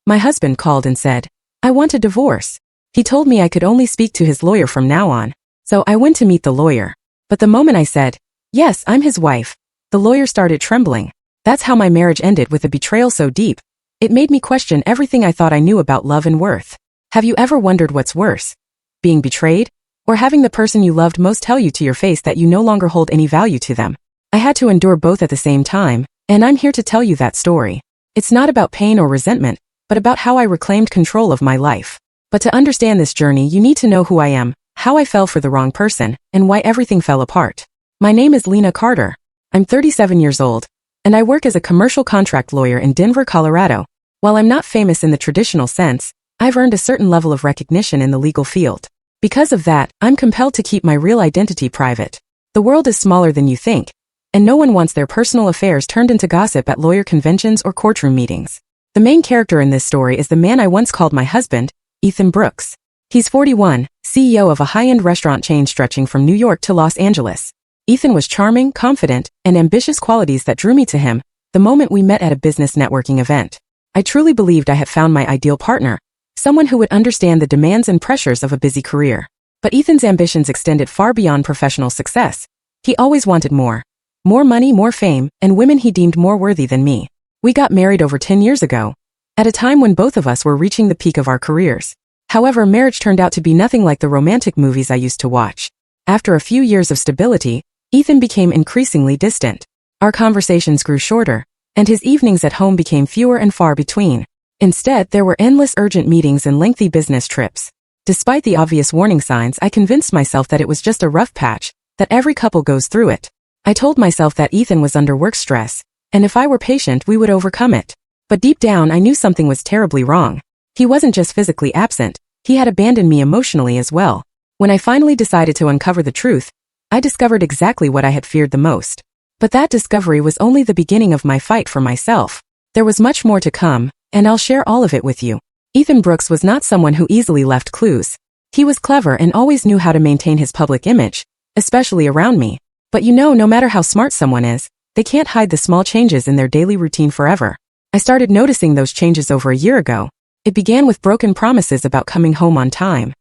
My husband called and said, "I want a divorce." He told me I could only speak to his lawyer from now on. So I went to meet the lawyer. But the moment I said, "Yes, I'm his wife," the lawyer started trembling. That's how my marriage ended, with a betrayal so deep. It made me question everything I thought I knew about love and worth. Have you ever wondered what's worse? Being betrayed? Or having the person you loved most tell you to your face that you no longer hold any value to them? I had to endure both at the same time, and I'm here to tell you that story. It's not about pain or resentment, but about how I reclaimed control of my life. But to understand this journey, you need to know who I am, how I fell for the wrong person, and why everything fell apart. My name is Lena Carter. I'm 37 years old, and I work as a commercial contract lawyer in Denver, Colorado. While I'm not famous in the traditional sense, I've earned a certain level of recognition in the legal field. Because of that, I'm compelled to keep my real identity private. The world is smaller than you think, and no one wants their personal affairs turned into gossip at lawyer conventions or courtroom meetings. The main character in this story is the man I once called my husband, Ethan Brooks. He's 41, CEO of a high-end restaurant chain stretching from New York to Los Angeles. Ethan was charming, confident, and ambitious, qualities that drew me to him the moment we met at a business networking event. I truly believed I had found my ideal partner, someone who would understand the demands and pressures of a busy career. But Ethan's ambitions extended far beyond professional success. He always wanted more. More money, more fame, and women he deemed more worthy than me. We got married over 10 years ago, at a time when both of us were reaching the peak of our careers. However, marriage turned out to be nothing like the romantic movies I used to watch. After a few years of stability, Ethan became increasingly distant. Our conversations grew shorter, and his evenings at home became fewer and far between. Instead, there were endless urgent meetings and lengthy business trips. Despite the obvious warning signs, I convinced myself that it was just a rough patch, that every couple goes through it. I told myself that Ethan was under work stress, and if I were patient, we would overcome it. But deep down, I knew something was terribly wrong. He wasn't just physically absent, he had abandoned me emotionally as well. When I finally decided to uncover the truth, I discovered exactly what I had feared the most. But that discovery was only the beginning of my fight for myself. There was much more to come, and I'll share all of it with you. Ethan Brooks was not someone who easily left clues. He was clever and always knew how to maintain his public image, especially around me. But no matter how smart someone is, they can't hide the small changes in their daily routine forever. I started noticing those changes over a year ago. It began with broken promises about coming home on time.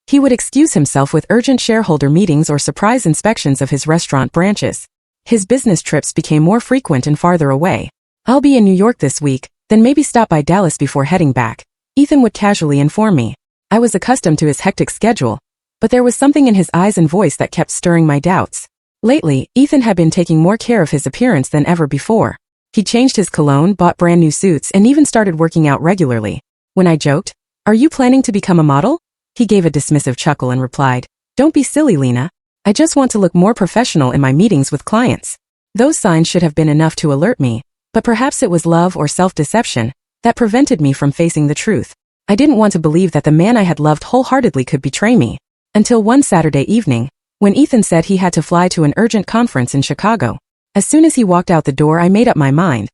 He would excuse himself with urgent shareholder meetings or surprise inspections of his restaurant branches. His business trips became more frequent and farther away. "I'll be in New York this week, then maybe stop by Dallas before heading back," Ethan would casually inform me. I was accustomed to his hectic schedule, but there was something in his eyes and voice that kept stirring my doubts. Lately, Ethan had been taking more care of his appearance than ever before. He changed his cologne, bought brand new suits, and even started working out regularly. When I joked, "Are you planning to become a model?" he gave a dismissive chuckle and replied, "Don't be silly, Lena. I just want to look more professional in my meetings with clients." Those signs should have been enough to alert me, but perhaps it was love or self-deception that prevented me from facing the truth. I didn't want to believe that the man I had loved wholeheartedly could betray me. Until one Saturday evening, when Ethan said he had to fly to an urgent conference in Chicago. As soon as he walked out the door, I made up my mind.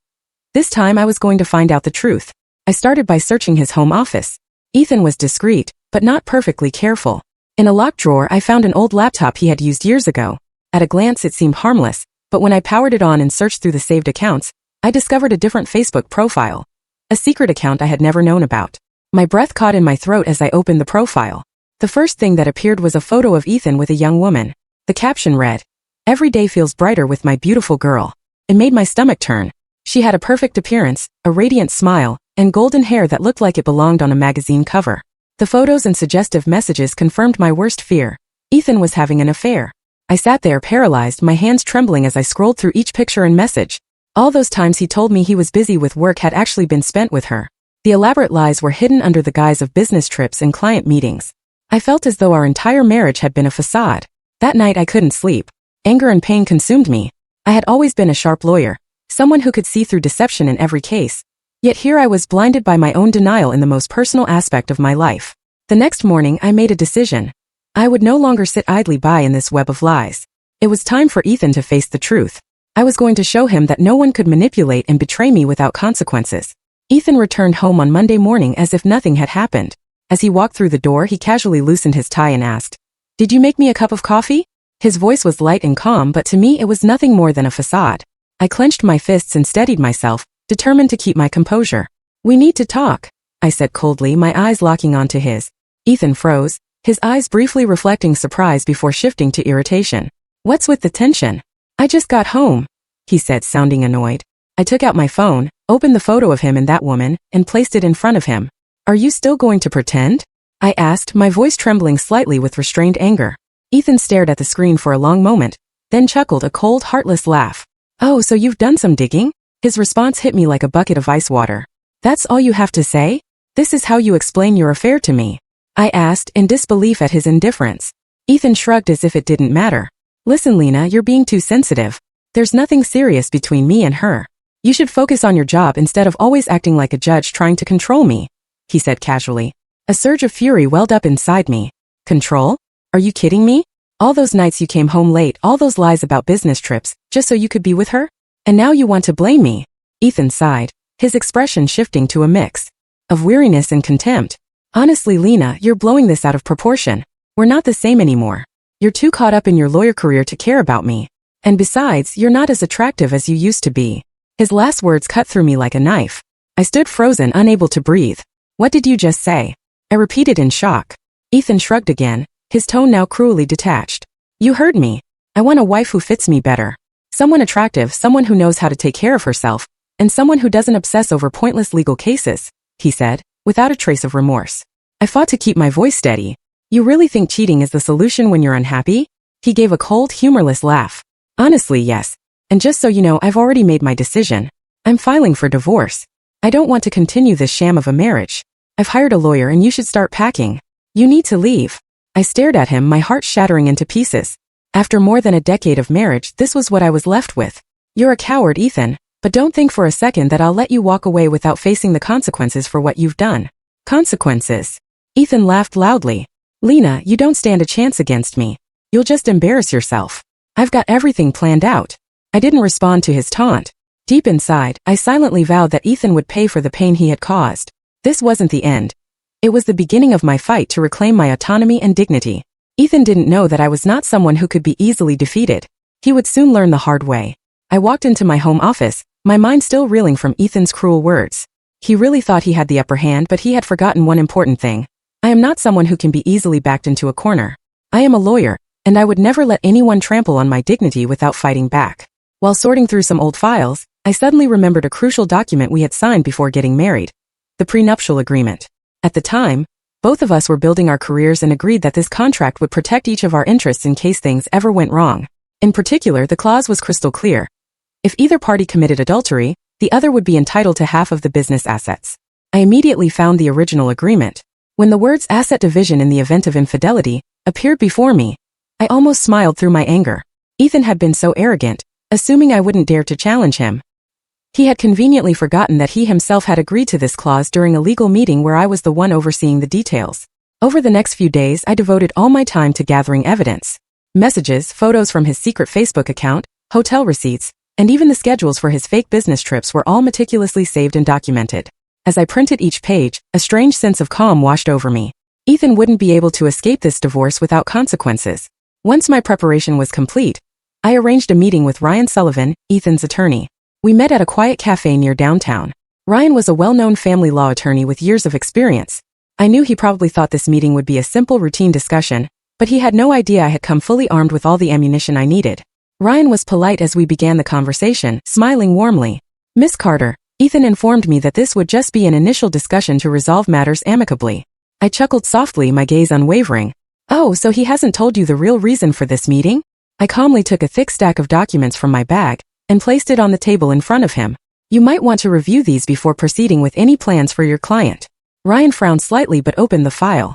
This time I was going to find out the truth. I started by searching his home office. Ethan was discreet, but not perfectly careful. In a locked drawer, I found an old laptop he had used years ago. At a glance, it seemed harmless, but when I powered it on and searched through the saved accounts, I discovered a different Facebook profile. A secret account I had never known about. My breath caught in my throat as I opened the profile. The first thing that appeared was a photo of Ethan with a young woman. The caption read, "Every day feels brighter with my beautiful girl." It made my stomach turn. She had a perfect appearance, a radiant smile, and golden hair that looked like it belonged on a magazine cover. The photos and suggestive messages confirmed my worst fear. Ethan was having an affair. I sat there paralyzed, my hands trembling as I scrolled through each picture and message. All those times he told me he was busy with work had actually been spent with her. The elaborate lies were hidden under the guise of business trips and client meetings. I felt as though our entire marriage had been a facade. That night I couldn't sleep. Anger and pain consumed me. I had always been a sharp lawyer, someone who could see through deception in every case. Yet here I was blinded by my own denial in the most personal aspect of my life. The next morning I made a decision. I would no longer sit idly by in this web of lies. It was time for Ethan to face the truth. I was going to show him that no one could manipulate and betray me without consequences. Ethan returned home on Monday morning as if nothing had happened. As he walked through the door, he casually loosened his tie and asked, "Did you make me a cup of coffee?" His voice was light and calm, but to me it was nothing more than a facade. I clenched my fists and steadied myself, determined to keep my composure. "We need to talk," I said coldly, my eyes locking onto his. Ethan froze, his eyes briefly reflecting surprise before shifting to irritation. What's with the tension? I just got home, he said, sounding annoyed. I took out my phone, opened the photo of him and that woman, and placed it in front of him. Are you still going to pretend? I asked, my voice trembling slightly with restrained anger. Ethan stared at the screen for a long moment, then chuckled a cold, heartless laugh. Oh, so you've done some digging? His response hit me like a bucket of ice water. That's all you have to say? This is how you explain your affair to me? I asked, in disbelief at his indifference. Ethan shrugged as if it didn't matter. Listen, Lena, you're being too sensitive. There's nothing serious between me and her. You should focus on your job instead of always acting like a judge trying to control me, he said casually. A surge of fury welled up inside me. Control? Are you kidding me? All those nights you came home late, all those lies about business trips, just so you could be with her? And now you want to blame me? Ethan sighed, his expression shifting to a mix of weariness and contempt. Honestly, Lena, you're blowing this out of proportion. We're not the same anymore. You're too caught up in your lawyer career to care about me. And besides, you're not as attractive as you used to be. His last words cut through me like a knife. I stood frozen, unable to breathe. What did you just say? I repeated in shock. Ethan shrugged again, his tone now cruelly detached. You heard me. I want a wife who fits me better. Someone attractive, someone who knows how to take care of herself, and someone who doesn't obsess over pointless legal cases, he said, without a trace of remorse. I fought to keep my voice steady. You really think cheating is the solution when you're unhappy? He gave a cold, humorless laugh. Honestly, yes. And just so you know, I've already made my decision. I'm filing for divorce. I don't want to continue this sham of a marriage. I've hired a lawyer and you should start packing. You need to leave. I stared at him, my heart shattering into pieces. After more than a decade of marriage, this was what I was left with. You're a coward, Ethan, but don't think for a second that I'll let you walk away without facing the consequences for what you've done. Consequences? Ethan laughed loudly. Lena, you don't stand a chance against me. You'll just embarrass yourself. I've got everything planned out. I didn't respond to his taunt. Deep inside, I silently vowed that Ethan would pay for the pain he had caused. This wasn't the end. It was the beginning of my fight to reclaim my autonomy and dignity. Ethan didn't know that I was not someone who could be easily defeated. He would soon learn the hard way. I walked into my home office, my mind still reeling from Ethan's cruel words. He really thought he had the upper hand, but he had forgotten one important thing. I am not someone who can be easily backed into a corner. I am a lawyer, and I would never let anyone trample on my dignity without fighting back. While sorting through some old files, I suddenly remembered a crucial document we had signed before getting married. The prenuptial agreement. At the time, both of us were building our careers and agreed that this contract would protect each of our interests in case things ever went wrong. In particular, the clause was crystal clear. If either party committed adultery, the other would be entitled to half of the business assets. I immediately found the original agreement. When the words asset division in the event of infidelity appeared before me, I almost smiled through my anger. Ethan had been so arrogant, assuming I wouldn't dare to challenge him. He had conveniently forgotten that he himself had agreed to this clause during a legal meeting where I was the one overseeing the details. Over the next few days, I devoted all my time to gathering evidence. Messages, photos from his secret Facebook account, hotel receipts, and even the schedules for his fake business trips were all meticulously saved and documented. As I printed each page, a strange sense of calm washed over me. Ethan wouldn't be able to escape this divorce without consequences. Once my preparation was complete, I arranged a meeting with Ryan Sullivan, Ethan's attorney. We met at a quiet cafe near downtown. Ryan was a well-known family law attorney with years of experience. I knew he probably thought this meeting would be a simple routine discussion, but he had no idea I had come fully armed with all the ammunition I needed. Ryan was polite as we began the conversation, smiling warmly. Miss Carter, Ethan informed me that this would just be an initial discussion to resolve matters amicably. I chuckled softly, my gaze unwavering. Oh, so he hasn't told you the real reason for this meeting? I calmly took a thick stack of documents from my bag and placed it on the table in front of him. You might want to review these before proceeding with any plans for your client. Ryan frowned slightly but opened the file.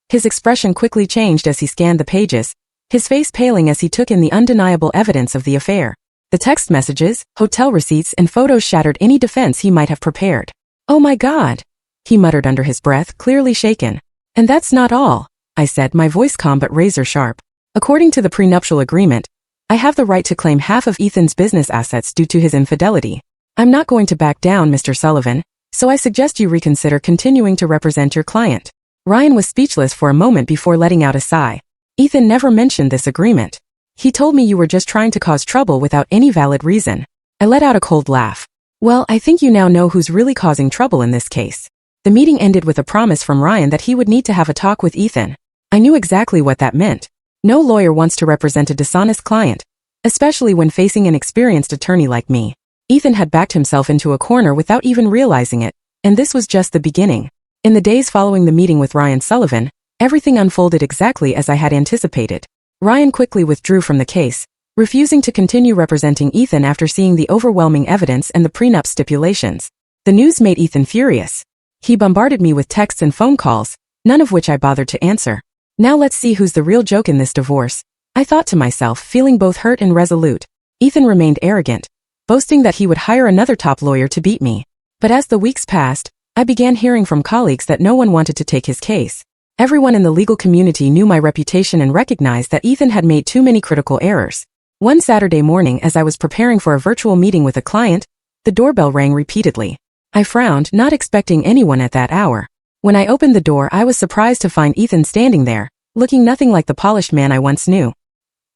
His expression quickly changed as he scanned the pages, his face paling as he took in the undeniable evidence of the affair. The text messages, hotel receipts, and photos shattered any defense he might have prepared. Oh my God, he muttered under his breath, clearly shaken. And that's not all, I said, my voice calm but razor sharp. According to the prenuptial agreement, I have the right to claim half of Ethan's business assets due to his infidelity. I'm not going to back down, Mr. Sullivan, so I suggest you reconsider continuing to represent your client. Ryan was speechless for a moment before letting out a sigh. Ethan never mentioned this agreement. He told me you were just trying to cause trouble without any valid reason. I let out a cold laugh. Well, I think you now know who's really causing trouble in this case. The meeting ended with a promise from Ryan that he would need to have a talk with Ethan. I knew exactly what that meant. No lawyer wants to represent a dishonest client, especially when facing an experienced attorney like me. Ethan had backed himself into a corner without even realizing it, and this was just the beginning. In the days following the meeting with Ryan Sullivan, everything unfolded exactly as I had anticipated. Ryan quickly withdrew from the case, refusing to continue representing Ethan after seeing the overwhelming evidence and the prenup stipulations. The news made Ethan furious. He bombarded me with texts and phone calls, none of which I bothered to answer. Now let's see who's the real joke in this divorce, I thought to myself, feeling both hurt and resolute. Ethan remained arrogant, boasting that he would hire another top lawyer to beat me. But as the weeks passed, I began hearing from colleagues that no one wanted to take his case. Everyone in the legal community knew my reputation and recognized that Ethan had made too many critical errors. One Saturday morning, as I was preparing for a virtual meeting with a client, the doorbell rang repeatedly. I frowned, not expecting anyone at that hour. When I opened the door, I was surprised to find Ethan standing there, looking nothing like the polished man I once knew.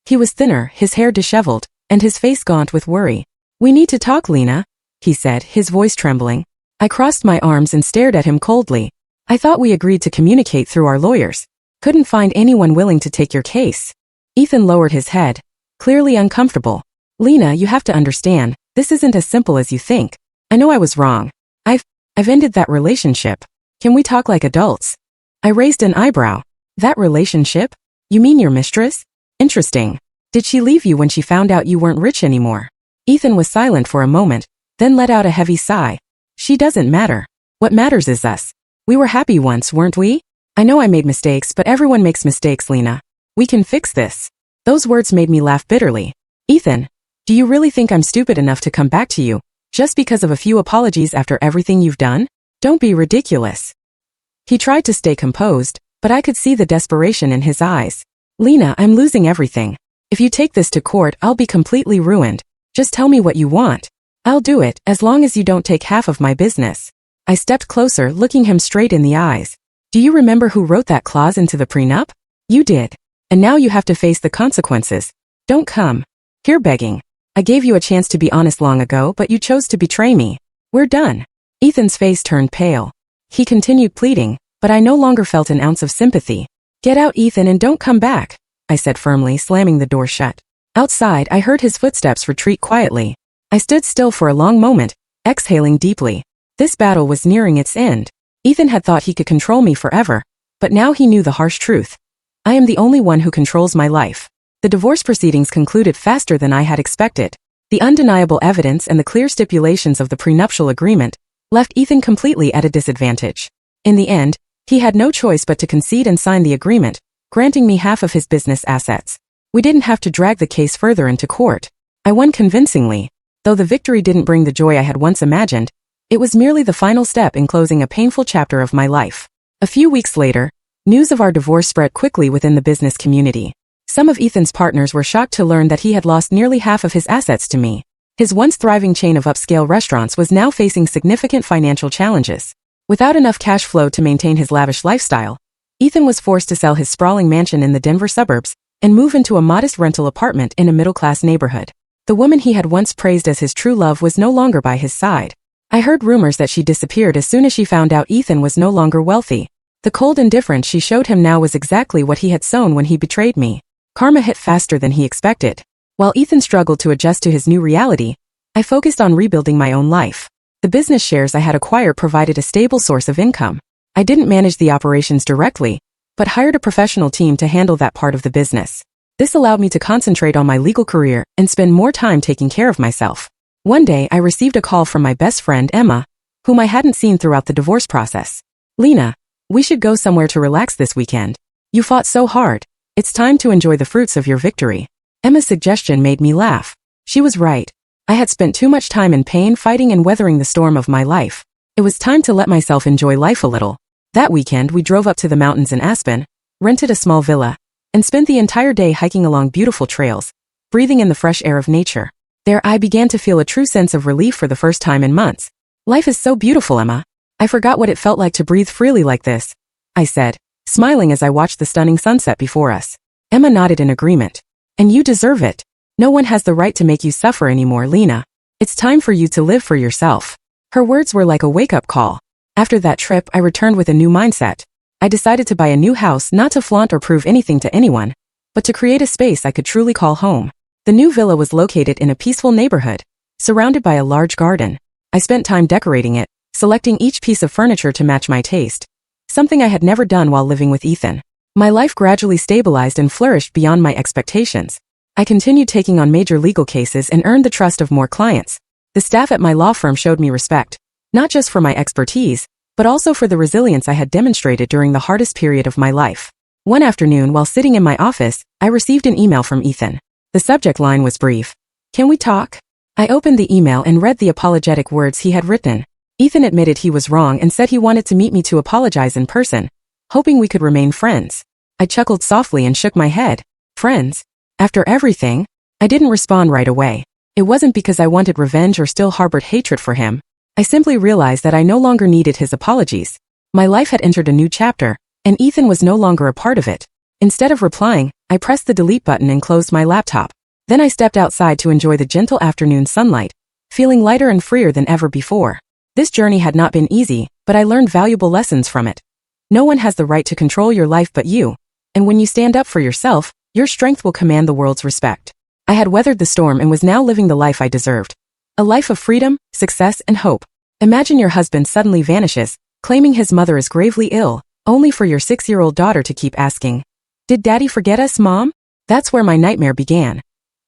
He was thinner, his hair disheveled, and his face gaunt with worry. "We need to talk, Lena," he said, his voice trembling. I crossed my arms and stared at him coldly. "I thought we agreed to communicate through our lawyers. Couldn't find anyone willing to take your case." Ethan lowered his head, clearly uncomfortable. "Lena, you have to understand, this isn't as simple as you think. I know I was wrong. I've ended that relationship. Can we talk like adults?" I raised an eyebrow. "That relationship? You mean your mistress? Interesting. Did she leave you when she found out you weren't rich anymore?" Ethan was silent for a moment, then let out a heavy sigh. "She doesn't matter. What matters is us. We were happy once, weren't we? I know I made mistakes, but everyone makes mistakes, Lena. We can fix this." Those words made me laugh bitterly. "Ethan, do you really think I'm stupid enough to come back to you, just because of a few apologies after everything you've done? Don't be ridiculous." He tried to stay composed, but I could see the desperation in his eyes. "Lena, I'm losing everything. If you take this to court, I'll be completely ruined. Just tell me what you want. I'll do it, as long as you don't take half of my business." I stepped closer, looking him straight in the eyes. "Do you remember who wrote that clause into the prenup? You did. And now you have to face the consequences. Don't come here begging. I gave you a chance to be honest long ago, but you chose to betray me. We're done." Ethan's face turned pale. He continued pleading, but I no longer felt an ounce of sympathy. "Get out, Ethan, and don't come back," I said firmly, slamming the door shut. Outside, I heard his footsteps retreat quietly. I stood still for a long moment, exhaling deeply. This battle was nearing its end. Ethan had thought he could control me forever, but now he knew the harsh truth. I am the only one who controls my life. The divorce proceedings concluded faster than I had expected. The undeniable evidence and the clear stipulations of the prenuptial agreement left Ethan completely at a disadvantage. In the end, he had no choice but to concede and sign the agreement, granting me half of his business assets. We didn't have to drag the case further into court. I won convincingly. Though the victory didn't bring the joy I had once imagined, it was merely the final step in closing a painful chapter of my life. A few weeks later, news of our divorce spread quickly within the business community. Some of Ethan's partners were shocked to learn that he had lost nearly half of his assets to me. His once thriving chain of upscale restaurants was now facing significant financial challenges. Without enough cash flow to maintain his lavish lifestyle, Ethan was forced to sell his sprawling mansion in the Denver suburbs and move into a modest rental apartment in a middle-class neighborhood. The woman he had once praised as his true love was no longer by his side. I heard rumors that she disappeared as soon as she found out Ethan was no longer wealthy. The cold indifference she showed him now was exactly what he had sown when he betrayed me. Karma hit faster than he expected. While Ethan struggled to adjust to his new reality, I focused on rebuilding my own life. The business shares I had acquired provided a stable source of income. I didn't manage the operations directly, but hired a professional team to handle that part of the business. This allowed me to concentrate on my legal career and spend more time taking care of myself. One day, I received a call from my best friend, Emma, whom I hadn't seen throughout the divorce process. "Lena, we should go somewhere to relax this weekend. You fought so hard. It's time to enjoy the fruits of your victory." Emma's suggestion made me laugh. She was right. I had spent too much time in pain fighting and weathering the storm of my life. It was time to let myself enjoy life a little. That weekend, we drove up to the mountains in Aspen, rented a small villa, and spent the entire day hiking along beautiful trails, breathing in the fresh air of nature. There, I began to feel a true sense of relief for the first time in months. "Life is so beautiful, Emma. I forgot what it felt like to breathe freely like this," I said, smiling as I watched the stunning sunset before us. Emma nodded in agreement. "And you deserve it. No one has the right to make you suffer anymore, Lena. It's time for you to live for yourself." Her words were like a wake-up call. After that trip, I returned with a new mindset. I decided to buy a new house not to flaunt or prove anything to anyone, but to create a space I could truly call home. The new villa was located in a peaceful neighborhood, surrounded by a large garden. I spent time decorating it, selecting each piece of furniture to match my taste, something I had never done while living with Ethan. My life gradually stabilized and flourished beyond my expectations. I continued taking on major legal cases and earned the trust of more clients. The staff at my law firm showed me respect, not just for my expertise, but also for the resilience I had demonstrated during the hardest period of my life. One afternoon, while sitting in my office, I received an email from Ethan. The subject line was brief. "Can we talk?" I opened the email and read the apologetic words he had written. Ethan admitted he was wrong and said he wanted to meet me to apologize in person, hoping we could remain friends. I chuckled softly and shook my head. Friends? After everything? I didn't respond right away. It wasn't because I wanted revenge or still harbored hatred for him. I simply realized that I no longer needed his apologies. My life had entered a new chapter, and Ethan was no longer a part of it. Instead of replying, I pressed the delete button and closed my laptop. Then I stepped outside to enjoy the gentle afternoon sunlight, feeling lighter and freer than ever before. This journey had not been easy, but I learned valuable lessons from it. No one has the right to control your life but you, and when you stand up for yourself, your strength will command the world's respect. I had weathered the storm and was now living the life I deserved. A life of freedom, success, and hope. Imagine your husband suddenly vanishes, claiming his mother is gravely ill, only for your 6-year-old daughter to keep asking, "Did Daddy forget us, Mom?" That's where my nightmare began.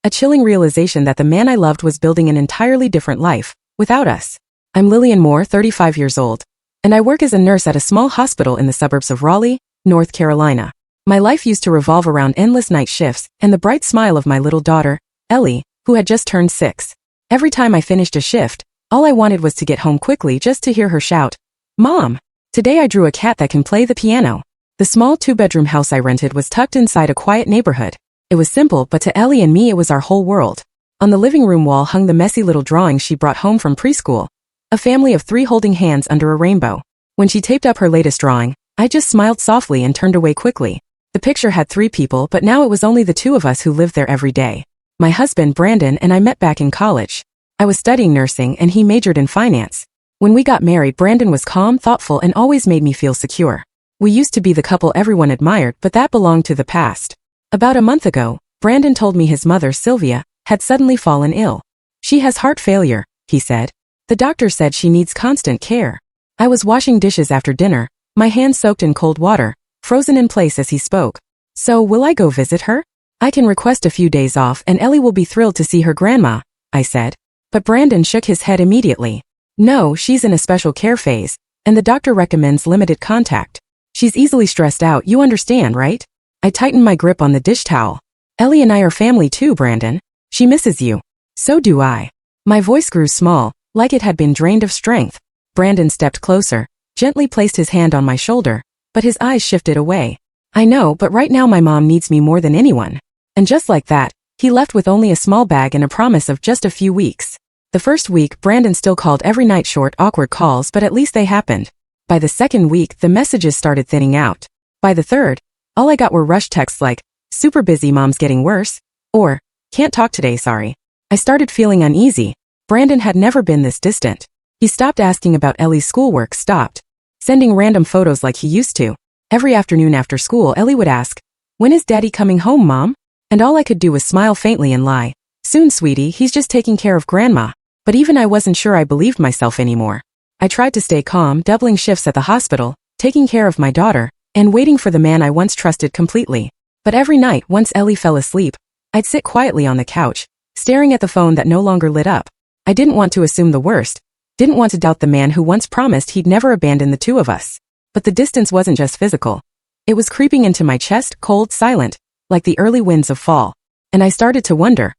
A chilling realization that the man I loved was building an entirely different life, without us. I'm Lillian Moore, 35 years old, and I work as a nurse at a small hospital in the suburbs of Raleigh, North Carolina. My life used to revolve around endless night shifts and the bright smile of my little daughter, Ellie, who had just turned 6. Every time I finished a shift, all I wanted was to get home quickly just to hear her shout, "Mom!" Today I drew a cat that can play the piano. The small 2-bedroom house I rented was tucked inside a quiet neighborhood. It was simple, but to Ellie and me it was our whole world. On the living room wall hung the messy little drawings she brought home from preschool, a family of 3 holding hands under a rainbow. When she taped up her latest drawing, I just smiled softly and turned away quickly. The picture had 3 people, but now it was only the 2 of us who lived there every day. My husband, Brandon, and I met back in college. I was studying nursing and he majored in finance. When we got married, Brandon was calm, thoughtful, and always made me feel secure. We used to be the couple everyone admired, but that belonged to the past. About a month ago, Brandon told me his mother, Sylvia, had suddenly fallen ill. "She has heart failure," he said. "The doctor said she needs constant care." I was washing dishes after dinner, my hands soaked in cold water, frozen in place as he spoke. "So will I go visit her? I can request a few days off and Ellie will be thrilled to see her grandma," I said. But Brandon shook his head immediately. "No, she's in a special care phase, and the doctor recommends limited contact. She's easily stressed out, you understand, right?" I tightened my grip on the dish towel. "Ellie and I are family too, Brandon. She misses you." "So do I." My voice grew small, like it had been drained of strength. Brandon stepped closer, gently placed his hand on my shoulder, but his eyes shifted away. "I know, but right now my mom needs me more than anyone." And just like that, he left with only a small bag and a promise of just a few weeks. The first week, Brandon still called every night, short, awkward calls, but at least they happened. By the second week, the messages started thinning out. By the third, all I got were rushed texts like, "Super busy, mom's getting worse," or, "Can't talk today, sorry." I started feeling uneasy. Brandon had never been this distant. He stopped asking about Ellie's schoolwork, stopped sending random photos like he used to. Every afternoon after school, Ellie would ask, "When is Daddy coming home, Mom?" And all I could do was smile faintly and lie, "Soon, sweetie, he's just taking care of Grandma." But even I wasn't sure I believed myself anymore. I tried to stay calm, doubling shifts at the hospital, taking care of my daughter, and waiting for the man I once trusted completely. But every night, once Ellie fell asleep, I'd sit quietly on the couch, staring at the phone that no longer lit up. I didn't want to assume the worst, didn't want to doubt the man who once promised he'd never abandon the 2 of us. But the distance wasn't just physical. It was creeping into my chest, cold, silent, like the early winds of fall. And I started to wonder,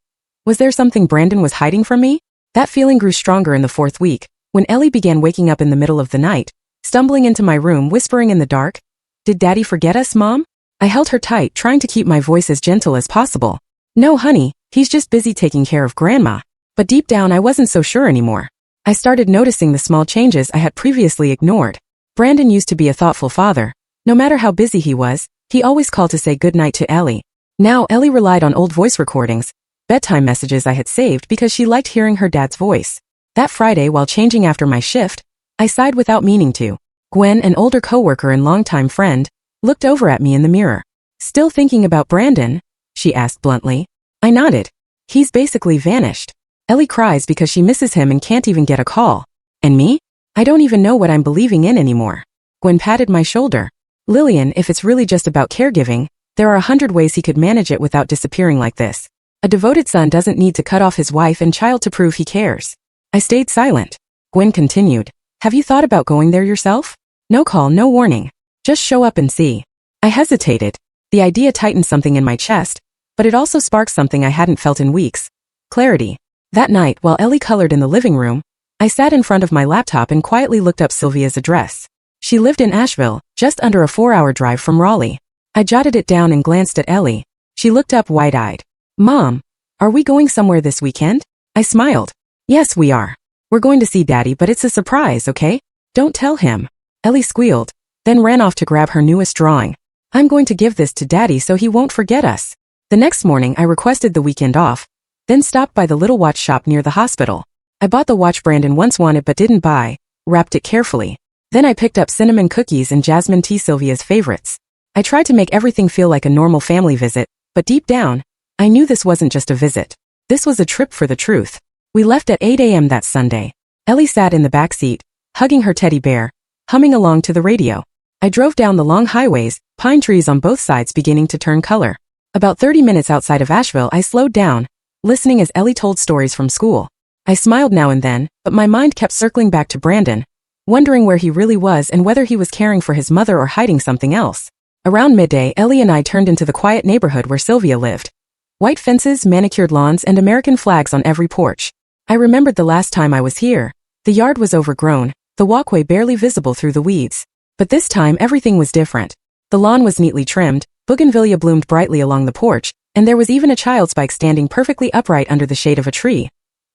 was there something Brandon was hiding from me? That feeling grew stronger in the 4th week, when Ellie began waking up in the middle of the night, stumbling into my room, whispering in the dark, "Did Daddy forget us, Mom?" I held her tight, trying to keep my voice as gentle as possible. "No, honey, he's just busy taking care of Grandma." But deep down I wasn't so sure anymore. I started noticing the small changes I had previously ignored. Brandon used to be a thoughtful father. No matter how busy he was, he always called to say goodnight to Ellie. Now Ellie relied on old voice recordings, bedtime messages I had saved because she liked hearing her dad's voice. That Friday, while changing after my shift, I sighed without meaning to. Gwen, an older coworker and longtime friend, looked over at me in the mirror. Still thinking about Brandon? She asked bluntly. I nodded. He's basically vanished. Ellie cries because she misses him and can't even get a call. And me? I don't even know what I'm believing in anymore. Gwen patted my shoulder. Lillian, if it's really just about caregiving, there are 100 ways he could manage it without disappearing like this. A devoted son doesn't need to cut off his wife and child to prove he cares. I stayed silent. Gwen continued. Have you thought about going there yourself? No call, no warning. Just show up and see. I hesitated. The idea tightened something in my chest, but it also sparked something I hadn't felt in weeks. Clarity. That night, while Ellie colored in the living room, I sat in front of my laptop and quietly looked up Sylvia's address. She lived in Asheville, just under a 4-hour drive from Raleigh. I jotted it down and glanced at Ellie. She looked up wide-eyed. Mom, are we going somewhere this weekend? I smiled. Yes, we are. We're going to see Daddy, but it's a surprise, okay? Don't tell him. Ellie squealed, then ran off to grab her newest drawing. I'm going to give this to Daddy so he won't forget us. The next morning, I requested the weekend off, then stopped by the little watch shop near the hospital. I bought the watch Brandon once wanted but didn't buy, wrapped it carefully. Then I picked up cinnamon cookies and jasmine tea, Sylvia's favorites. I tried to make everything feel like a normal family visit, but deep down, I knew this wasn't just a visit. This was a trip for the truth. We left at 8 a.m. that Sunday. Ellie sat in the back seat, hugging her teddy bear, humming along to the radio. I drove down the long highways, pine trees on both sides beginning to turn color. About 30 minutes outside of Asheville, I slowed down, listening as Ellie told stories from school. I smiled now and then, but my mind kept circling back to Brandon, wondering where he really was and whether he was caring for his mother or hiding something else. Around midday, Ellie and I turned into the quiet neighborhood where Sylvia lived. White fences, manicured lawns, and American flags on every porch. I remembered the last time I was here. The yard was overgrown, the walkway barely visible through the weeds. But this time everything was different. The lawn was neatly trimmed, bougainvillea bloomed brightly along the porch, and there was even a child's bike standing perfectly upright under the shade of a tree.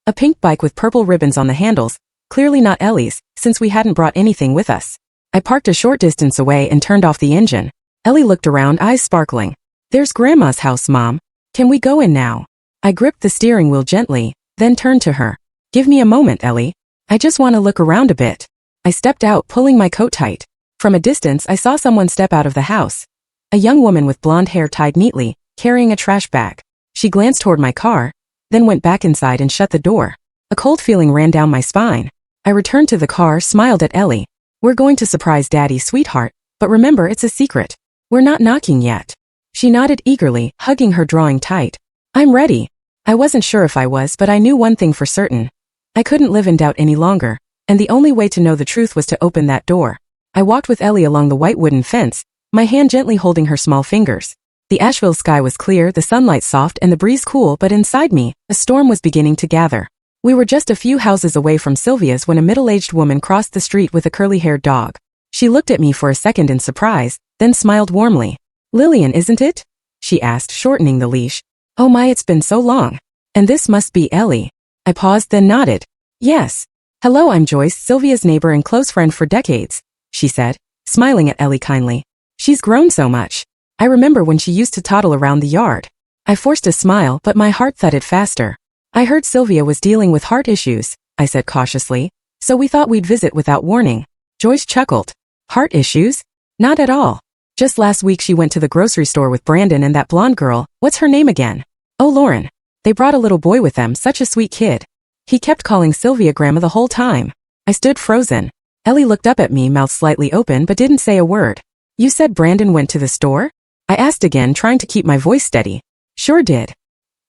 A pink bike with purple ribbons on the handles, clearly not Ellie's, since we hadn't brought anything with us. I parked a short distance away and turned off the engine. Ellie looked around, eyes sparkling. There's Grandma's house, Mom. Can we go in now? I gripped the steering wheel gently, then turned to her. Give me a moment, Ellie. I just want to look around a bit. I stepped out, pulling my coat tight. From a distance, I saw someone step out of the house. A young woman with blonde hair tied neatly, carrying a trash bag. She glanced toward my car, then went back inside and shut the door. A cold feeling ran down my spine. I returned to the car, smiled at Ellie. We're going to surprise Daddy, sweetheart, but remember, it's a secret. We're not knocking yet. She nodded eagerly, hugging her drawing tight. I'm ready. I wasn't sure if I was, but I knew one thing for certain. I couldn't live in doubt any longer, and the only way to know the truth was to open that door. I walked with Ellie along the white wooden fence, my hand gently holding her small fingers. The Asheville sky was clear, the sunlight soft and the breeze cool, but inside me, a storm was beginning to gather. We were just a few houses away from Sylvia's when a middle-aged woman crossed the street with a curly-haired dog. She looked at me for a second in surprise, then smiled warmly. Lillian, isn't it? She asked, shortening the leash. Oh my, it's been so long. And this must be Ellie. I paused, then nodded. Yes. Hello, I'm Joyce, Sylvia's neighbor and close friend for decades, she said, smiling at Ellie kindly. She's grown so much. I remember when she used to toddle around the yard. I forced a smile, but my heart thudded faster. I heard Sylvia was dealing with heart issues, I said cautiously, so we thought we'd visit without warning. Joyce chuckled. Heart issues? Not at all. Just last week she went to the grocery store with Brandon and that blonde girl, what's her name again? Oh, Lauren. They brought a little boy with them, such a sweet kid. He kept calling Sylvia Grandma the whole time. I stood frozen. Ellie looked up at me, mouth slightly open, but didn't say a word. You said Brandon went to the store? I asked again, trying to keep my voice steady. Sure did.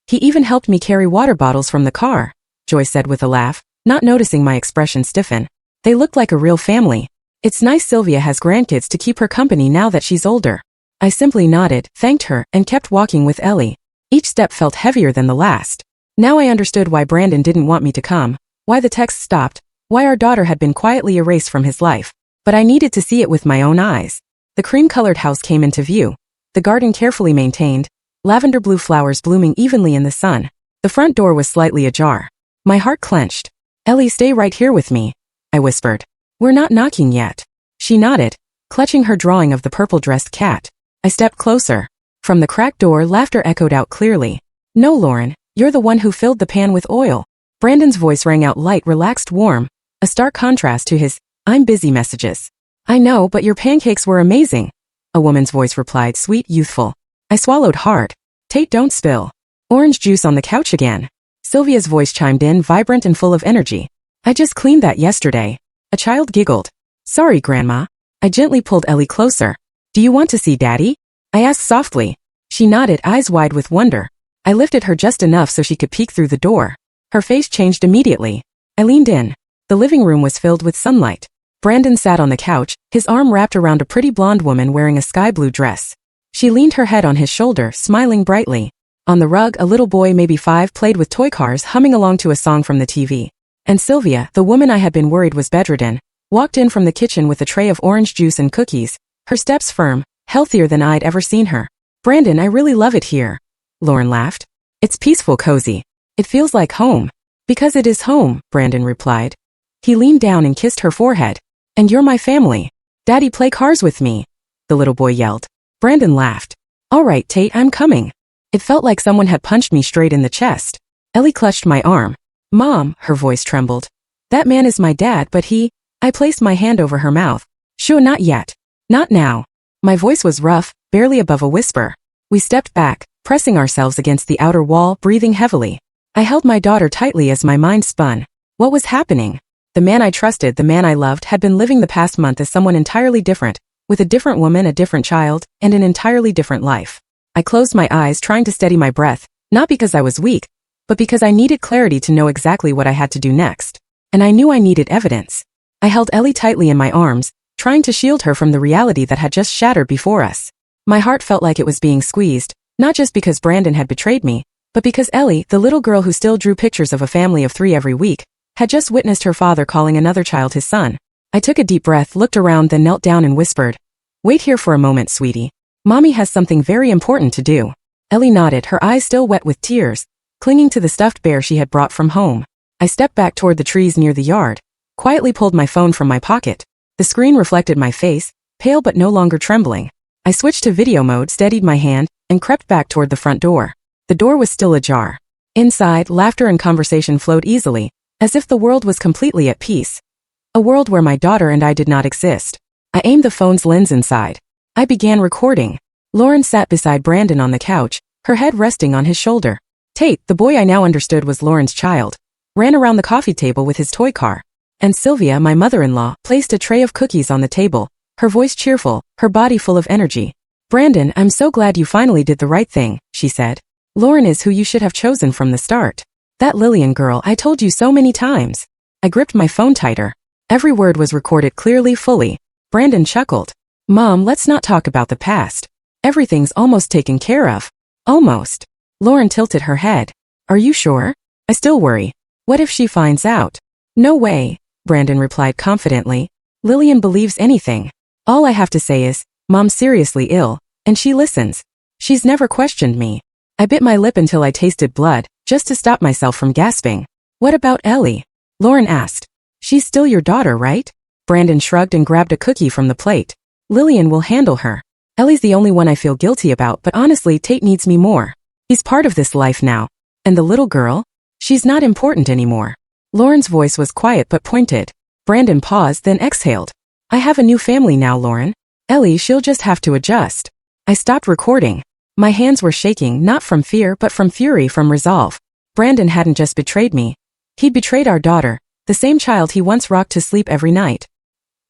He even helped me carry water bottles from the car, Joyce said with a laugh, not noticing my expression stiffen. They looked like a real family. It's nice Sylvia has grandkids to keep her company now that she's older. I simply nodded, thanked her, and kept walking with Ellie. Each step felt heavier than the last. Now I understood why Brandon didn't want me to come, why the text stopped, why our daughter had been quietly erased from his life. But I needed to see it with my own eyes. The cream-colored house came into view. The garden carefully maintained, lavender blue flowers blooming evenly in the sun. The front door was slightly ajar. My heart clenched. Ellie, stay right here with me, I whispered. We're not knocking yet. She nodded, clutching her drawing of the purple-dressed cat. I stepped closer. From the cracked door, laughter echoed out clearly. No, Lauren, you're the one who filled the pan with oil. Brandon's voice rang out light, relaxed, warm, a stark contrast to his, I'm busy messages. I know, but your pancakes were amazing. A woman's voice replied, sweet, youthful. I swallowed hard. Tate, don't spill. Orange juice on the couch again. Sylvia's voice chimed in, vibrant and full of energy. I just cleaned that yesterday. A child giggled. Sorry, Grandma. I gently pulled Ellie closer. Do you want to see Daddy? I asked softly. She nodded, eyes wide with wonder. I lifted her just enough so she could peek through the door. Her face changed immediately. I leaned in. The living room was filled with sunlight. Brandon sat on the couch, his arm wrapped around a pretty blonde woman wearing a sky blue dress. She leaned her head on his shoulder, smiling brightly. On the rug, a little boy, maybe 5, played with toy cars, humming along to a song from the TV. And Sylvia, the woman I had been worried was bedridden, walked in from the kitchen with a tray of orange juice and cookies, her steps firm, healthier than I'd ever seen her. Brandon, I really love it here. Lauren laughed. It's peaceful, cozy. It feels like home. Because it is home, Brandon replied. He leaned down and kissed her forehead. And you're my family. Daddy, play cars with me. The little boy yelled. Brandon laughed. All right, Tate, I'm coming. It felt like someone had punched me straight in the chest. Ellie clutched my arm. Mom, her voice trembled. That man is my dad, but I placed my hand over her mouth. Sure, not yet. Not now. My voice was rough, barely above a whisper. We stepped back, pressing ourselves against the outer wall, breathing heavily. I held my daughter tightly as my mind spun. What was happening? The man I trusted, the man I loved, had been living the past month as someone entirely different, with a different woman, a different child, and an entirely different life. I closed my eyes, trying to steady my breath, not because I was weak, but because I needed clarity to know exactly what I had to do next. And I knew I needed evidence. I held Ellie tightly in my arms, trying to shield her from the reality that had just shattered before us. My heart felt like it was being squeezed, not just because Brandon had betrayed me, but because Ellie, the little girl who still drew pictures of a family of 3 every week, had just witnessed her father calling another child his son. I took a deep breath, looked around, then knelt down and whispered, Wait here for a moment, sweetie. Mommy has something very important to do. Ellie nodded, her eyes still wet with tears, clinging to the stuffed bear she had brought from home. I stepped back toward the trees near the yard, quietly pulled my phone from my pocket. The screen reflected my face, pale but no longer trembling. I switched to video mode, steadied my hand, and crept back toward the front door. The door was still ajar. Inside, laughter and conversation flowed easily, as if the world was completely at peace. A world where my daughter and I did not exist. I aimed the phone's lens inside. I began recording. Lauren sat beside Brandon on the couch, her head resting on his shoulder. Tate, the boy I now understood was Lauren's child, ran around the coffee table with his toy car. And Sylvia, my mother-in-law, placed a tray of cookies on the table, her voice cheerful, her body full of energy. Brandon, I'm so glad you finally did the right thing, she said. Lauren is who you should have chosen from the start. That Lillian girl, I told you so many times. I gripped my phone tighter. Every word was recorded clearly, fully. Brandon chuckled. Mom, let's not talk about the past. Everything's almost taken care of. Almost. Lauren tilted her head. Are you sure? I still worry. What if she finds out? No way, Brandon replied confidently. Lillian believes anything. All I have to say is, Mom's seriously ill, and she listens. She's never questioned me. I bit my lip until I tasted blood, just to stop myself from gasping. What about Ellie? Lauren asked. She's still your daughter, right? Brandon shrugged and grabbed a cookie from the plate. Lillian will handle her. Ellie's the only one I feel guilty about, but honestly, Tate needs me more. He's part of this life now. And the little girl? She's not important anymore. Lauren's voice was quiet but pointed. Brandon paused, then exhaled. I have a new family now, Lauren. Ellie, she'll just have to adjust. I stopped recording. My hands were shaking, not from fear, but from fury, from resolve. Brandon hadn't just betrayed me. He'd betrayed our daughter, the same child he once rocked to sleep every night.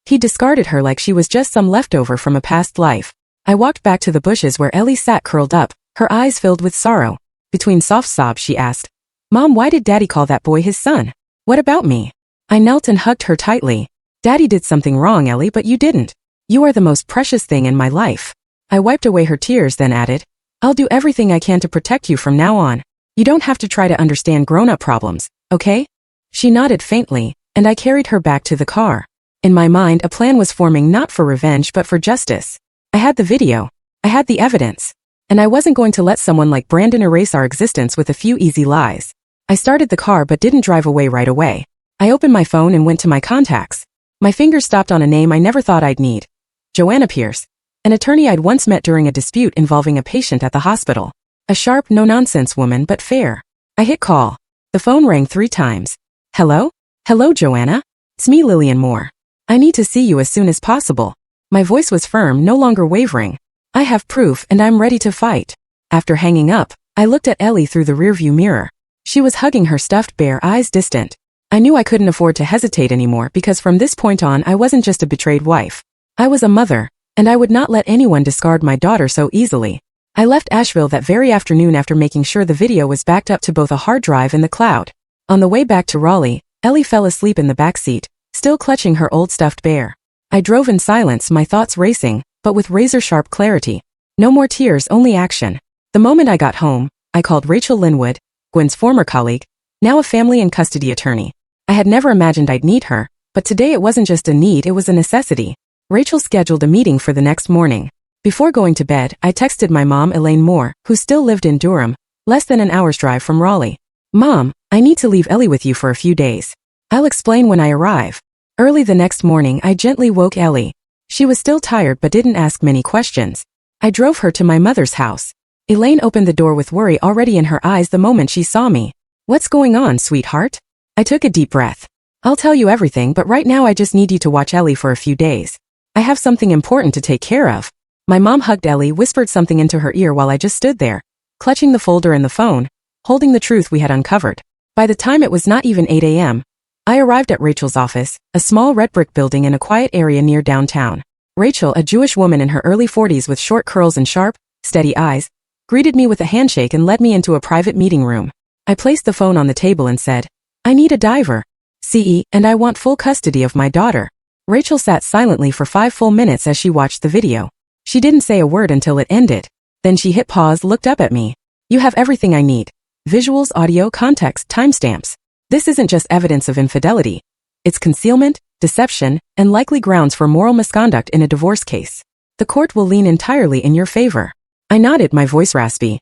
He discarded her like she was just some leftover from a past life. I walked back to the bushes where Ellie sat curled up, her eyes filled with sorrow. Between soft sobs, she asked, Mom, why did Daddy call that boy his son? What about me? I knelt and hugged her tightly. Daddy did something wrong, Ellie, but you didn't. You are the most precious thing in my life. I wiped away her tears, then added, I'll do everything I can to protect you from now on. You don't have to try to understand grown-up problems, okay? She nodded faintly, and I carried her back to the car. In my mind, a plan was forming, not for revenge but for justice. I had the video. I had the evidence. And I wasn't going to let someone like Brandon erase our existence with a few easy lies. I started the car but didn't drive away right away. I opened my phone and went to my contacts. My fingers stopped on a name I never thought I'd need. Joanna Pierce, an attorney I'd once met during a dispute involving a patient at the hospital. A sharp, no-nonsense woman, but fair. I hit call. The phone rang 3 times. Hello? Hello, Joanna? It's me, Lillian Moore. I need to see you as soon as possible. My voice was firm, no longer wavering. I have proof and I'm ready to fight. After hanging up, I looked at Ellie through the rearview mirror. She was hugging her stuffed bear, eyes distant. I knew I couldn't afford to hesitate anymore because from this point on I wasn't just a betrayed wife. I was a mother, and I would not let anyone discard my daughter so easily. I left Asheville that very afternoon after making sure the video was backed up to both a hard drive and the cloud. On the way back to Raleigh, Ellie fell asleep in the back seat, still clutching her old stuffed bear. I drove in silence, my thoughts racing, but with razor-sharp clarity. No more tears, only action. The moment I got home, I called Rachel Linwood, Gwen's former colleague, now a family and custody attorney. I had never imagined I'd need her, but today it wasn't just a need, it was a necessity. Rachel scheduled a meeting for the next morning. Before going to bed, I texted my mom, Elaine Moore, who still lived in Durham, less than an hour's drive from Raleigh. Mom, I need to leave Ellie with you for a few days. I'll explain when I arrive. Early the next morning, I gently woke Ellie. She was still tired but didn't ask many questions. I drove her to my mother's house. Elaine opened the door with worry already in her eyes the moment she saw me. What's going on, sweetheart? I took a deep breath. I'll tell you everything, but right now I just need you to watch Ellie for a few days. I have something important to take care of. My mom hugged Ellie, whispered something into her ear while I just stood there, clutching the folder and the phone, holding the truth we had uncovered. By the time it was not even 8 a.m., I arrived at Rachel's office, a small red brick building in a quiet area near downtown. Rachel, a Jewish woman in her early 40s with short curls and sharp, steady eyes, greeted me with a handshake and led me into a private meeting room. I placed the phone on the table and said, I need a diver. CE, and I want full custody of my daughter. Rachel sat silently for 5 full minutes as she watched the video. She didn't say a word until it ended. Then she hit pause, looked up at me. You have everything I need. Visuals, audio, context, timestamps. This isn't just evidence of infidelity. It's concealment, deception, and likely grounds for moral misconduct in a divorce case. The court will lean entirely in your favor. I nodded, my voice raspy.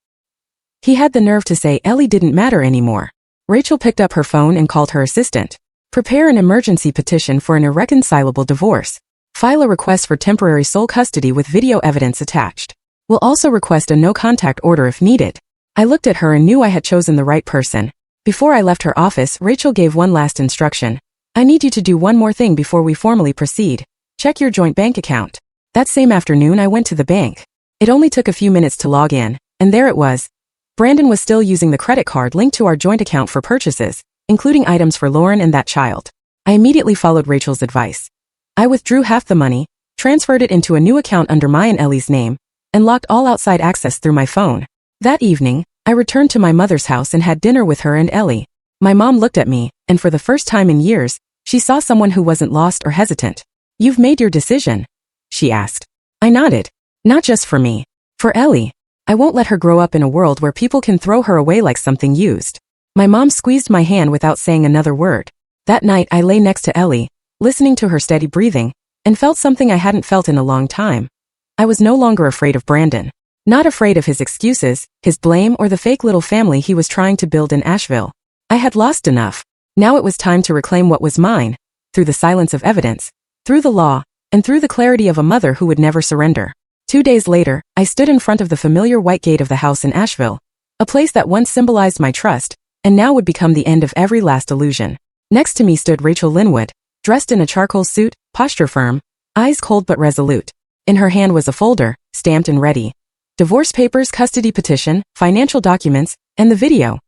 He had the nerve to say Ellie didn't matter anymore. Rachel picked up her phone and called her assistant. Prepare an emergency petition for an irreconcilable divorce. File a request for temporary sole custody with video evidence attached. We'll also request a no-contact order if needed. I looked at her and knew I had chosen the right person. Before I left her office, Rachel gave one last instruction. I need you to do one more thing before we formally proceed. Check your joint bank account. That same afternoon, I went to the bank. It only took a few minutes to log in, and there it was. Brandon was still using the credit card linked to our joint account for purchases, including items for Lauren and that child. I immediately followed Rachel's advice. I withdrew half the money, transferred it into a new account under my and Ellie's name, and locked all outside access through my phone. That evening, I returned to my mother's house and had dinner with her and Ellie. My mom looked at me, and for the first time in years, she saw someone who wasn't lost or hesitant. You've made your decision? She asked. I nodded. Not just for me. For Ellie. I won't let her grow up in a world where people can throw her away like something used. My mom squeezed my hand without saying another word. That night I lay next to Ellie, listening to her steady breathing, and felt something I hadn't felt in a long time. I was no longer afraid of Brandon. Not afraid of his excuses, his blame, or the fake little family he was trying to build in Asheville. I had lost enough. Now it was time to reclaim what was mine, through the silence of evidence, through the law, and through the clarity of a mother who would never surrender. 2 days later, I stood in front of the familiar white gate of the house in Asheville, a place that once symbolized my trust, and now would become the end of every last illusion. Next to me stood Rachel Linwood, dressed in a charcoal suit, posture firm, eyes cold but resolute. In her hand was a folder, stamped and ready. Divorce papers, custody petition, financial documents, and the video.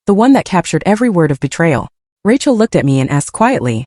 The one that captured every word of betrayal. Rachel looked at me and asked quietly,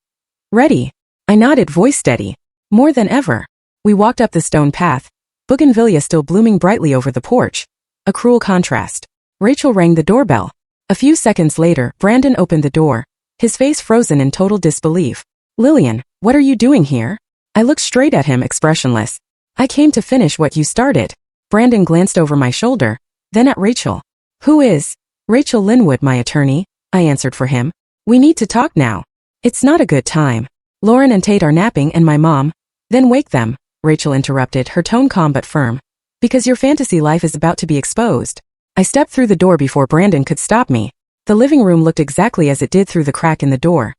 "Ready?" I nodded, voice steady. More than ever. We walked up the stone path, bougainvillea still blooming brightly over the porch. A cruel contrast. Rachel rang the doorbell. A few seconds later, Brandon opened the door, his face frozen in total disbelief. "Lillian, what are you doing here?" I looked straight at him, expressionless. "I came to finish what you started." Brandon glanced over my shoulder, then at Rachel. "Who is?" "Rachel Linwood, my attorney," I answered for him. "We need to talk now." "It's not a good time. Lauren and Tate are napping and my mom." "Then wake them," Rachel interrupted, her tone calm but firm. "Because your fantasy life is about to be exposed." I stepped through the door before Brandon could stop me. The living room looked exactly as it did through the crack in the door.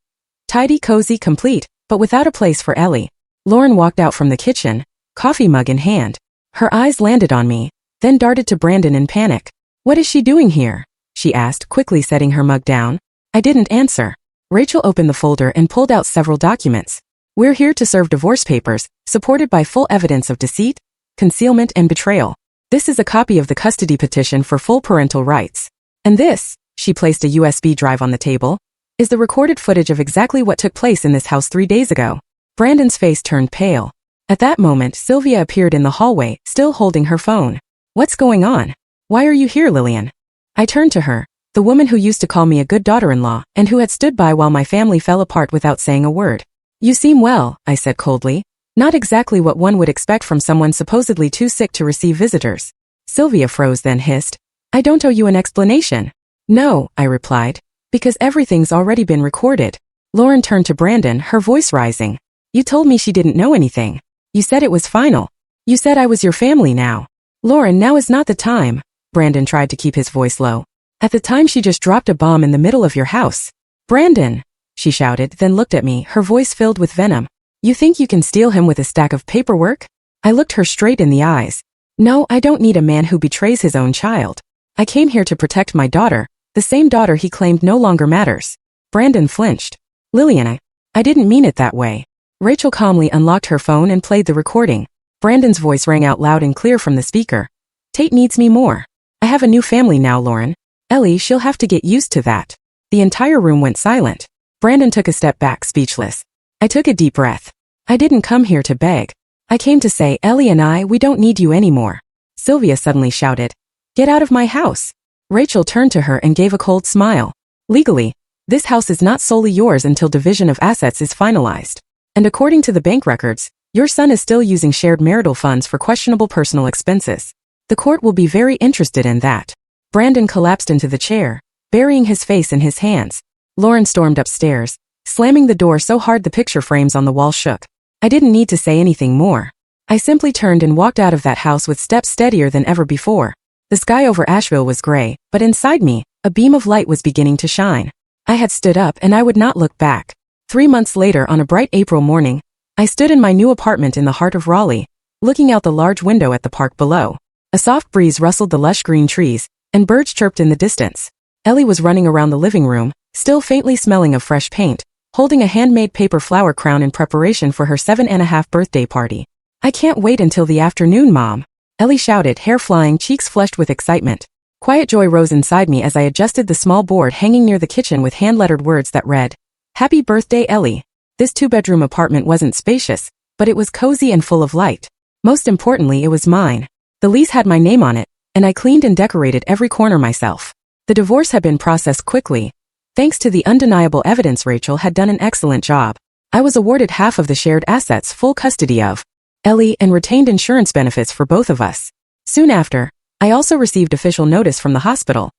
Tidy, cozy, complete, but without a place for Ellie. Lauren walked out from the kitchen, coffee mug in hand. Her eyes landed on me, then darted to Brandon in panic. "What is she doing here?" she asked, quickly setting her mug down. I didn't answer. Rachel opened the folder and pulled out several documents. We're here to serve divorce papers, supported by full evidence of deceit, concealment, and betrayal. This is a copy of the custody petition for full parental rights. And this, she placed a USB drive on the table, is the recorded footage of exactly what took place in this house 3 days ago. Brandon's face turned pale. At that moment, Sylvia appeared in the hallway, still holding her phone. What's going on? Why are you here, Lillian? I turned to her, the woman who used to call me a good daughter-in-law and who had stood by while my family fell apart without saying a word. You seem well, I said coldly. Not exactly what one would expect from someone supposedly too sick to receive visitors. Sylvia froze, then hissed. I don't owe you an explanation. No, I replied, because everything's already been recorded. Lauren turned to Brandon, her voice rising. You told me she didn't know anything. You said it was final. You said I was your family now. Lauren, now is not the time. Brandon tried to keep his voice low. At the time she just dropped a bomb in the middle of your house. Brandon, she shouted, then looked at me, her voice filled with venom. You think you can steal him with a stack of paperwork? I looked her straight in the eyes. No, I don't need a man who betrays his own child. I came here to protect my daughter, the same daughter he claimed no longer matters. Brandon flinched. Lillian, I didn't mean it that way. Rachel calmly unlocked her phone and played the recording. Brandon's voice rang out loud and clear from the speaker. Tate needs me more. I have a new family now, Lauren. Ellie, she'll have to get used to that. The entire room went silent. Brandon took a step back, speechless. I took a deep breath. I didn't come here to beg. I came to say, Ellie and we don't need you anymore. Sylvia suddenly shouted. Get out of my house. Rachel turned to her and gave a cold smile. Legally, this house is not solely yours until division of assets is finalized. And according to the bank records, your son is still using shared marital funds for questionable personal expenses. The court will be very interested in that. Brandon collapsed into the chair, burying his face in his hands. Lauren stormed upstairs, slamming the door so hard the picture frames on the wall shook. I didn't need to say anything more. I simply turned and walked out of that house with steps steadier than ever before. The sky over Asheville was gray, but inside me, a beam of light was beginning to shine. I had stood up and I would not look back. 3 months later, on a bright April morning, I stood in my new apartment in the heart of Raleigh, looking out the large window at the park below. A soft breeze rustled the lush green trees, and birds chirped in the distance. Ellie was running around the living room, still faintly smelling of fresh paint, holding a handmade paper flower crown in preparation for her 7.5 birthday party. I can't wait until the afternoon, Mom. Ellie shouted, hair flying, cheeks flushed with excitement. Quiet joy rose inside me as I adjusted the small board hanging near the kitchen with hand-lettered words that read, Happy birthday, Ellie. This 2-bedroom apartment wasn't spacious, but it was cozy and full of light. Most importantly, it was mine. The lease had my name on it, and I cleaned and decorated every corner myself. The divorce had been processed quickly. Thanks to the undeniable evidence, Rachel had done an excellent job. I was awarded half of the shared assets, full custody of Ellie, and retained insurance benefits for both of us. Soon after, I also received official notice from the hospital.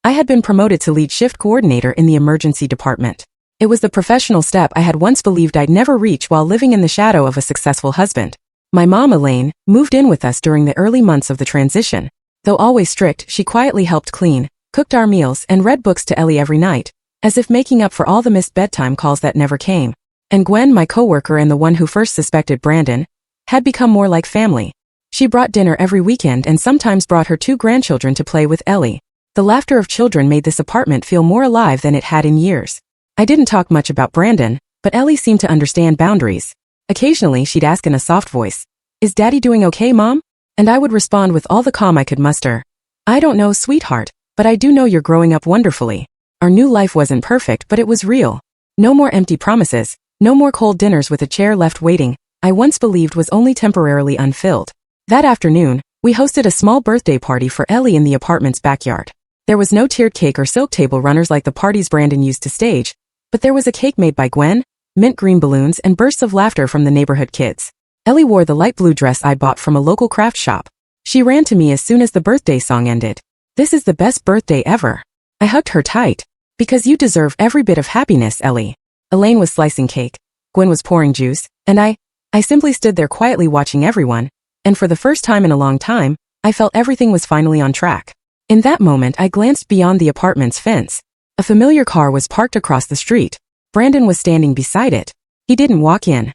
I had been promoted to lead shift coordinator in the emergency department. It was the professional step I had once believed I'd never reach while living in the shadow of a successful husband. My mom, Elaine, moved in with us during the early months of the transition. Though always strict, she quietly helped clean, cooked our meals, and read books to Ellie every night, as if making up for all the missed bedtime calls that never came. And Gwen, my coworker and the one who first suspected Brandon, had become more like family. She brought dinner every weekend and sometimes brought her 2 grandchildren to play with Ellie. The laughter of children made this apartment feel more alive than it had in years. I didn't talk much about Brandon, but Ellie seemed to understand boundaries. Occasionally, she'd ask in a soft voice, Is Daddy doing okay, Mom? And I would respond with all the calm I could muster. I don't know, sweetheart, but I do know you're growing up wonderfully. Our new life wasn't perfect, but it was real. No more empty promises, no more cold dinners with a chair left waiting, I once believed was only temporarily unfilled. That afternoon, we hosted a small birthday party for Ellie in the apartment's backyard. There was no tiered cake or silk table runners like the parties Brandon used to stage, but there was a cake made by Gwen, mint green balloons, and bursts of laughter from the neighborhood kids. Ellie wore the light blue dress I bought from a local craft shop. She ran to me as soon as the birthday song ended. This is the best birthday ever. I hugged her tight. Because you deserve every bit of happiness, Ellie. Elaine was slicing cake. Gwen was pouring juice, and I simply stood there quietly watching everyone, and for the first time in a long time, I felt everything was finally on track. In that moment, I glanced beyond the apartment's fence. A familiar car was parked across the street. Brandon was standing beside it. He didn't walk in.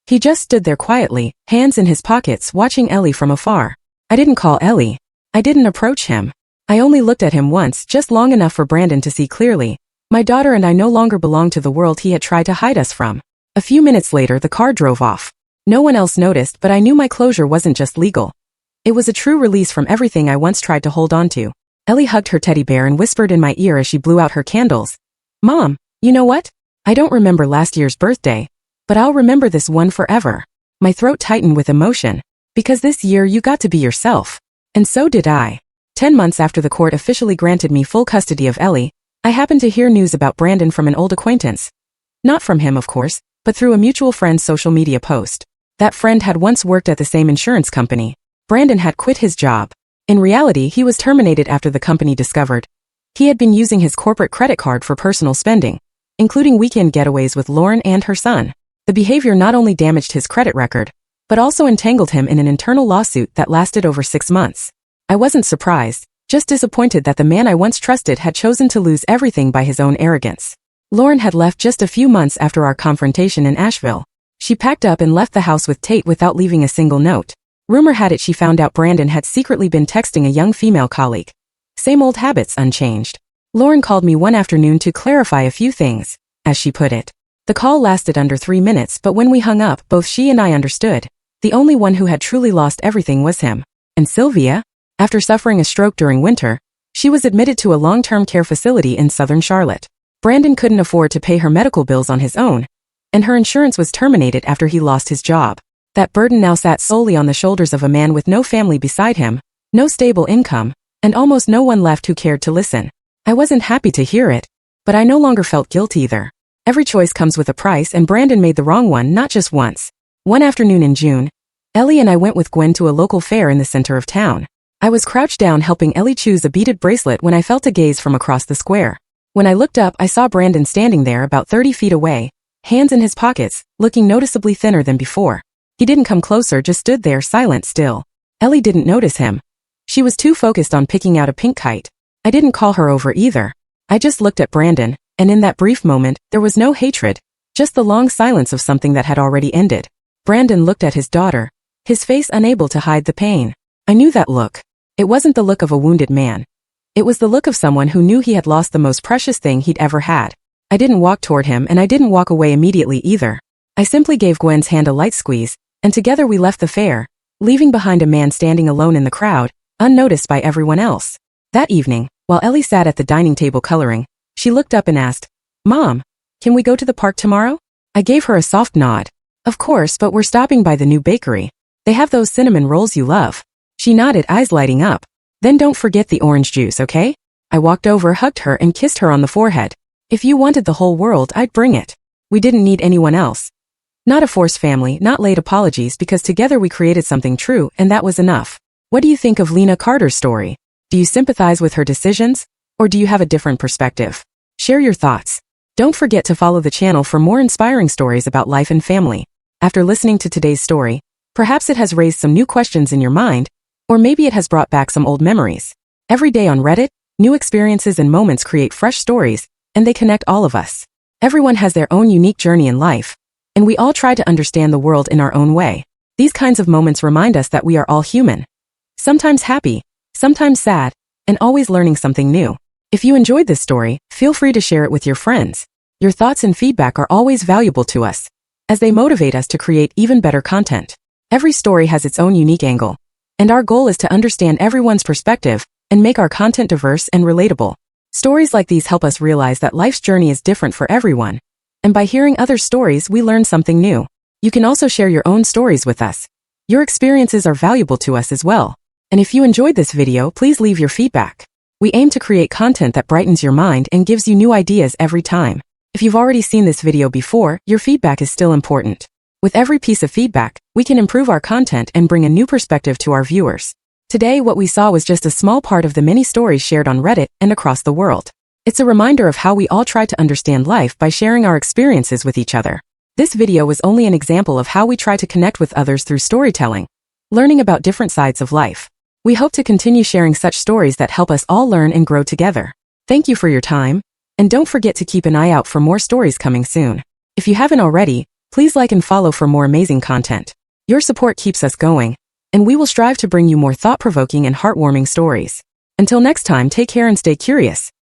He just stood there quietly, hands in his pockets, watching Ellie from afar. I didn't call Ellie. I didn't approach him. I only looked at him once, just long enough for Brandon to see clearly. My daughter and I no longer belonged to the world he had tried to hide us from. A few minutes later, the car drove off. No one else noticed, but I knew my closure wasn't just legal. It was a true release from everything I once tried to hold on to. Ellie hugged her teddy bear and whispered in my ear as she blew out her candles. Mom, you know what? I don't remember last year's birthday, but I'll remember this one forever. My throat tightened with emotion. Because this year you got to be yourself. And so did I. 10 months after the court officially granted me full custody of Ellie, I happened to hear news about Brandon from an old acquaintance. Not from him, of course, but through a mutual friend's social media post. That friend had once worked at the same insurance company. Brandon had quit his job. In reality, he was terminated after the company discovered he had been using his corporate credit card for personal spending, including weekend getaways with Lauren and her son. The behavior not only damaged his credit record, but also entangled him in an internal lawsuit that lasted over 6 months. I wasn't surprised, just disappointed that the man I once trusted had chosen to lose everything by his own arrogance. Lauren had left just a few months after our confrontation in Asheville. She packed up and left the house with Tate without leaving a single note. Rumor had it she found out Brandon had secretly been texting a young female colleague. Same old habits unchanged. Lauren called me one afternoon to clarify a few things, as she put it. The call lasted under 3 minutes, but when we hung up, both she and I understood. The only one who had truly lost everything was him. And Sylvia? After suffering a stroke during winter, she was admitted to a long-term care facility in southern Charlotte. Brandon couldn't afford to pay her medical bills on his own, and her insurance was terminated after he lost his job. That burden now sat solely on the shoulders of a man with no family beside him, no stable income, and almost no one left who cared to listen. I wasn't happy to hear it, but I no longer felt guilt either. Every choice comes with a price, and Brandon made the wrong one not just once. One afternoon in June, Ellie and I went with Gwen to a local fair in the center of town. I was crouched down helping Ellie choose a beaded bracelet when I felt a gaze from across the square. When I looked up, I saw Brandon standing there about 30 feet away, hands in his pockets, looking noticeably thinner than before. He didn't come closer, just stood there silent still. Ellie didn't notice him. She was too focused on picking out a pink kite. I didn't call her over either. I just looked at Brandon, and in that brief moment, there was no hatred, just the long silence of something that had already ended. Brandon looked at his daughter, his face unable to hide the pain. I knew that look. It wasn't the look of a wounded man. It was the look of someone who knew he had lost the most precious thing he'd ever had. I didn't walk toward him, and I didn't walk away immediately either. I simply gave Gwen's hand a light squeeze, and together we left the fair, leaving behind a man standing alone in the crowd, unnoticed by everyone else. That evening, while Ellie sat at the dining table coloring, she looked up and asked, "Mom, can we go to the park tomorrow?" I gave her a soft nod. "Of course, but we're stopping by the new bakery. They have those cinnamon rolls you love." She nodded, eyes lighting up. "Then don't forget the orange juice, okay?" I walked over, hugged her, and kissed her on the forehead. "If you wanted the whole world, I'd bring it. We didn't need anyone else. Not a forced family, not late apologies, because together we created something true, and that was enough." What do you think of Lena Carter's story? Do you sympathize with her decisions? Or do you have a different perspective? Share your thoughts. Don't forget to follow the channel for more inspiring stories about life and family. After listening to today's story, perhaps it has raised some new questions in your mind, or maybe it has brought back some old memories. Every day on Reddit, new experiences and moments create fresh stories, and they connect all of us. Everyone has their own unique journey in life, and we all try to understand the world in our own way. These kinds of moments remind us that we are all human. Sometimes happy, sometimes sad, and always learning something new. If you enjoyed this story, feel free to share it with your friends. Your thoughts and feedback are always valuable to us, as they motivate us to create even better content. Every story has its own unique angle, and our goal is to understand everyone's perspective and make our content diverse and relatable. Stories like these help us realize that life's journey is different for everyone, and by hearing other stories, we learn something new. You can also share your own stories with us. Your experiences are valuable to us as well. And if you enjoyed this video, please leave your feedback. We aim to create content that brightens your mind and gives you new ideas every time. If you've already seen this video before, your feedback is still important. With every piece of feedback, we can improve our content and bring a new perspective to our viewers. Today, what we saw was just a small part of the many stories shared on Reddit and across the world. It's a reminder of how we all try to understand life by sharing our experiences with each other. This video was only an example of how we try to connect with others through storytelling, learning about different sides of life. We hope to continue sharing such stories that help us all learn and grow together. Thank you for your time, and don't forget to keep an eye out for more stories coming soon. If you haven't already, please like and follow for more amazing content. Your support keeps us going, and we will strive to bring you more thought-provoking and heartwarming stories. Until next time, take care and stay curious.